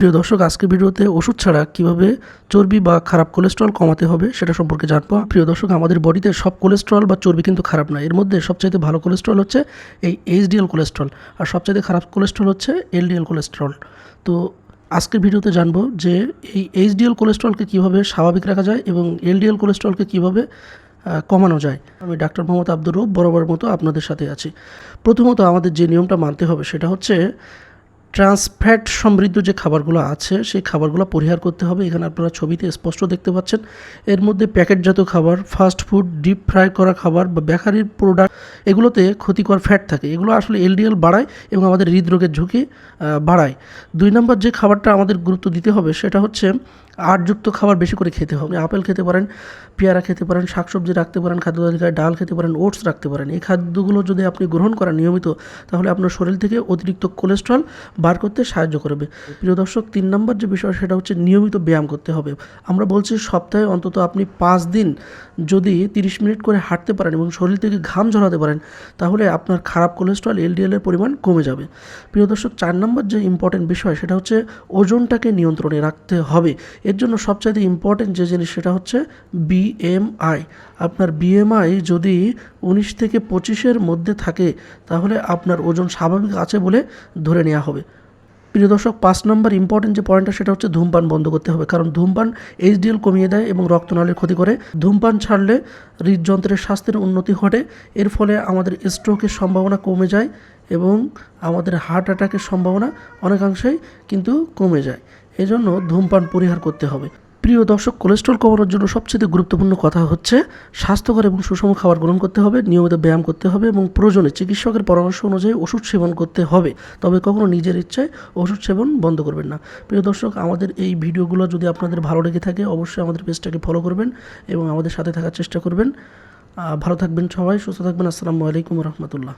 প্রিয় দর্শক, আজকের ভিডিওতে ওষুধ ছাড়া কিভাবে চর্বি বা খারাপ কোলেস্ট্রল কমাতে হবে সেটা সম্পর্কে জানবো। প্রিয় দর্শক, আমাদের বডিতে সব কোলেস্ট্রল বা চর্বি কিন্তু খারাপ না। এর মধ্যে সবচাইতে ভালো কোলেস্ট্রল হচ্ছে এই এইচডিএল কোলেস্ট্রল, আর সবচাইতে খারাপ কোলেস্ট্রল হচ্ছে এলডিএল কোলেস্ট্রল। তো আজকের ভিডিওতে জানবো যে এই এইচডিএল কোলেস্ট্রলকে কীভাবে স্বাভাবিক রাখা যায় এবং এলডিএল কোলেস্ট্রলকে কীভাবে কমানো যায়। আমি ডাক্তার মোহাম্মদ আব্দুর রউফ বরাবর মতো আপনাদের সাথে আছি। প্রথমত আমাদের যে নিয়মটা মানতে হবে সেটা হচ্ছে ট্রান্সফ্যাট সমৃদ্ধ যে খাবারগুলো আছে সেই খাবারগুলো পরিহার করতে হবে। এখানে আপনারা ছবিতে স্পষ্ট দেখতে পাচ্ছেন, এর মধ্যে প্যাকেটজাত খাবার, ফাস্ট ফুড, ডিপ ফ্রাই করা খাবার বা বেকারির প্রোডাক্ট, এগুলোতে ক্ষতিকর ফ্যাট থাকে। এগুলো আসলে এলডিএল বাড়ায় এবং আমাদের হৃদরোগের ঝুঁকি বাড়ায়। 2 নম্বর যে খাবারটা আমাদের গুরুত্ব দিতে হবে সেটা হচ্ছে আটযুক্ত খাবার বেশি করে খেতে হবে। আপেল খেতে পারেন, পেয়ারা খেতে পারেন, শাকসবজি রাখতে পারেন, খাদ্য তালিকায় ডাল খেতে পারেন, ওটস রাখতে পারেন। এই খাদ্যগুলো যদি আপনি গ্রহণ করেন নিয়মিত, তাহলে আপনার শরীর থেকে অতিরিক্ত কোলেস্ট্রল বার করতে সাহায্য করবে। প্রিয় দর্শক, 3 নম্বর যে বিষয় সেটা হচ্ছে নিয়মিত ব্যায়াম করতে হবে। আমরা বলছি সপ্তাহে অন্তত আপনি 5 দিন যদি 30 মিনিট করে হাঁটতে পারেন এবং শরীর থেকে ঘাম ঝরাতে পারেন, তাহলে আপনার খারাপ কোলেস্ট্রল এলডিএলের পরিমাণ কমে যাবে। প্রিয় দর্শক, 4 নম্বর যে ইম্পর্টেন্ট বিষয় সেটা হচ্ছে ওজনটাকে নিয়ন্ত্রণে রাখতে হবে। এর জন্য সবচাইতে ইম্পর্টেন্ট যে জিনিস সেটা হচ্ছে বিএমআই। আপনার বিএমআই যদি 19 থেকে 25-এর মধ্যে থাকে, তাহলে আপনার ওজন স্বাভাবিক আছে বলে ধরে নেওয়া হবে। প্রিয় দর্শক, 5 নম্বর ইম্পর্টেন্ট যে পয়েন্টটা সেটা হচ্ছে ধূমপান বন্ধ করতে হবে, কারণ ধূমপান এইচডিএল কমিয়ে দেয় এবং রক্তনালীর ক্ষতি করে। ধূমপান ছাড়লে হৃদযন্ত্রের স্বাস্থ্যের উন্নতি ঘটে, এর ফলে আমাদের স্ট্রোকের সম্ভাবনা কমে যায় এবং আমাদের হার্ট অ্যাটাকের সম্ভাবনা অনেকাংশেই কিন্তু কমে যায়। এজন্য ধূমপান পরিহার করতে হবে। প্রিয় দর্শক, কোলেস্ট্রল কমানোর জন্য সবচেয়ে গুরুত্বপূর্ণ কথা হচ্ছে স্বাস্থ্যকর এবং সুষম খাবার গ্রহণ করতে হবে, নিয়মিত ব্যায়াম করতে হবে এবং প্রয়োজনে চিকিৎসকের পরামর্শ অনুযায়ী ওষুধ সেবন করতে হবে। তবে কখনো নিজের ইচ্ছায় ওষুধ সেবন বন্ধ করবেন না। প্রিয় দর্শক, আমাদের এই ভিডিওগুলো যদি আপনাদের ভালো লেগে থাকে, অবশ্যই আমাদের পেজটাকে ফলো করবেন এবং আমাদের সাথে থাকার চেষ্টা করবেন। ভালো থাকবেন সবাই, সুস্থ থাকবেন। আসসালামু আলাইকুম রহমতুল্লাহ।